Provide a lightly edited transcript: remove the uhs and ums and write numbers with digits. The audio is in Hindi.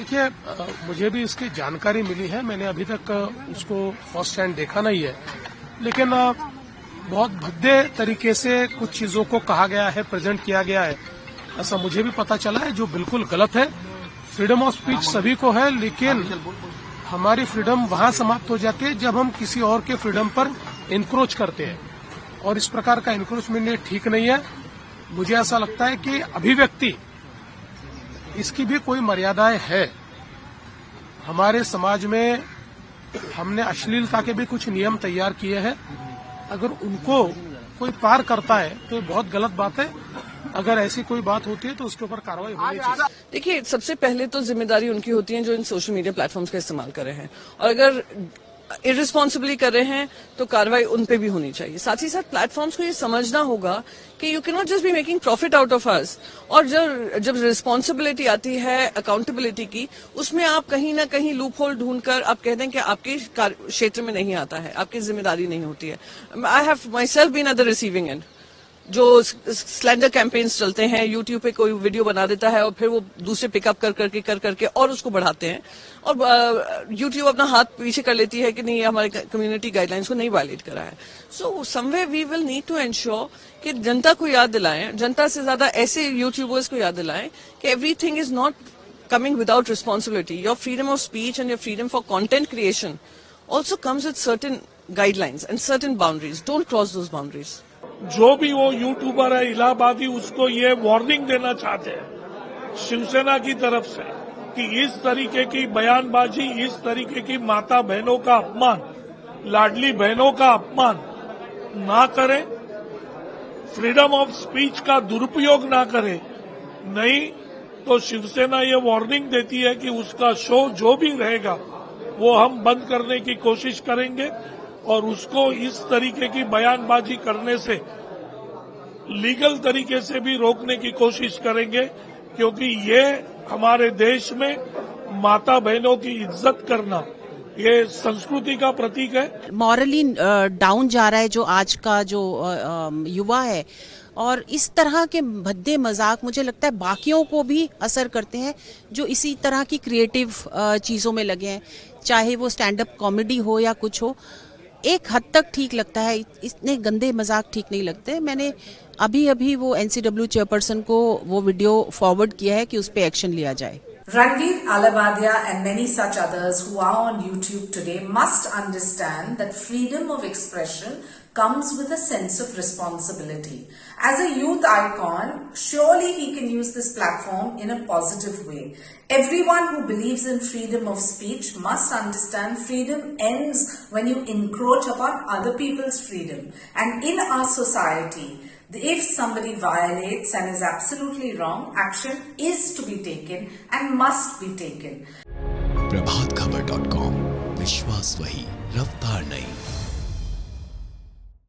देखिए, मुझे भी इसकी जानकारी मिली है। मैंने अभी तक उसको फर्स्ट हैंड देखा नहीं है, लेकिन बहुत भद्दे तरीके से कुछ चीजों को कहा गया है, प्रेजेंट किया गया है, ऐसा मुझे भी पता चला है, जो बिल्कुल गलत है। फ्रीडम ऑफ स्पीच सभी को है, लेकिन हमारी फ्रीडम वहां समाप्त हो जाती है जब हम किसी और के फ्रीडम पर इंक्रोच करते हैं, और इस प्रकार का इंक्रोचमेंट ठीक नहीं है। मुझे ऐसा लगता है कि अभिव्यक्ति, इसकी भी कोई मर्यादाएं है। हमारे समाज में हमने अश्लीलता के भी कुछ नियम तैयार किए हैं। अगर उनको कोई पार करता है तो ये बहुत गलत बात है। अगर ऐसी कोई बात होती है तो उसके ऊपर कार्रवाई होनी चाहिए। देखिए, सबसे पहले तो जिम्मेदारी उनकी होती है जो इन सोशल मीडिया प्लेटफॉर्म्स का इस्तेमाल कर रहे हैं, और अगर इररिस्पॉन्सिबली कर रहे हैं तो कार्रवाई उन पे भी होनी चाहिए। साथ ही साथ प्लेटफॉर्म्स को ये समझना होगा कि you can not just be making profit out of us, और जब रिस्पॉन्सिबिलिटी आती है अकाउंटेबिलिटी की, उसमें आप कहीं ना कहीं लूप होल ढूंढकर आप कहते हैं कि आपके क्षेत्र में नहीं आता है, आपकी जिम्मेदारी नहीं होती है। I have myself been at the receiving end. जो स्लैंडर कैंपेन्स चलते हैं, यूट्यूब पे कोई वीडियो बना देता है और फिर वो दूसरे पिकअप कर करके और उसको बढ़ाते हैं, और यूट्यूब अपना हाथ पीछे कर लेती है कि नहीं, हमारे कम्युनिटी गाइडलाइंस को नहीं वायलेट करा है। So somewhere we will need to ensure कि जनता को याद दिलाएं, जनता से ज्यादा ऐसे यूट्यूबर्स को याद दिलाएं कि everything is not coming without responsibility. Your freedom of speech and your freedom for content creation also comes with certain guidelines and certain boundaries. Don't cross those boundaries. जो भी वो यूट्यूबर है इलाहाबादी, उसको ये वार्निंग देना चाहते हैं शिवसेना की तरफ से कि इस तरीके की बयानबाजी, इस तरीके की माता बहनों का अपमान, लाडली बहनों का अपमान ना करें, फ्रीडम ऑफ स्पीच का दुरुपयोग ना करें। नहीं तो शिवसेना ये वार्निंग देती है कि उसका शो जो भी रहेगा वो हम बंद करने की कोशिश करेंगे, और उसको इस तरीके की बयानबाजी करने से लीगल तरीके से भी रोकने की कोशिश करेंगे, क्योंकि ये हमारे देश में माता बहनों की इज्जत करना ये संस्कृति का प्रतीक है। मॉरली डाउन जा रहा है जो आज का जो युवा है, और इस तरह के भद्दे मजाक मुझे लगता है बाकियों को भी असर करते हैं जो इसी तरह की क्रिएटिव चीजों में लगे हैं, चाहे वो स्टैंड अप कॉमेडी हो या कुछ हो। एक हद तक ठीक लगता है, इतने गंदे मजाक ठीक नहीं लगते। मैंने अभी वो NCW चेयरपर्सन को वो वीडियो फॉरवर्ड किया है कि उस पर एक्शन लिया जाए। Ranveer Alabadia and many such others who are on YouTube today must understand that freedom of expression comes with a sense of responsibility. As a youth icon, surely he can use this platform in a positive way. Everyone who believes in freedom of speech must understand freedom ends when you encroach upon other people's freedom. And in our society, if somebody violates and is absolutely wrong, action is to be taken and must be taken. प्रभातखबर.com, विश्वास वही, रफ्तार नहीं।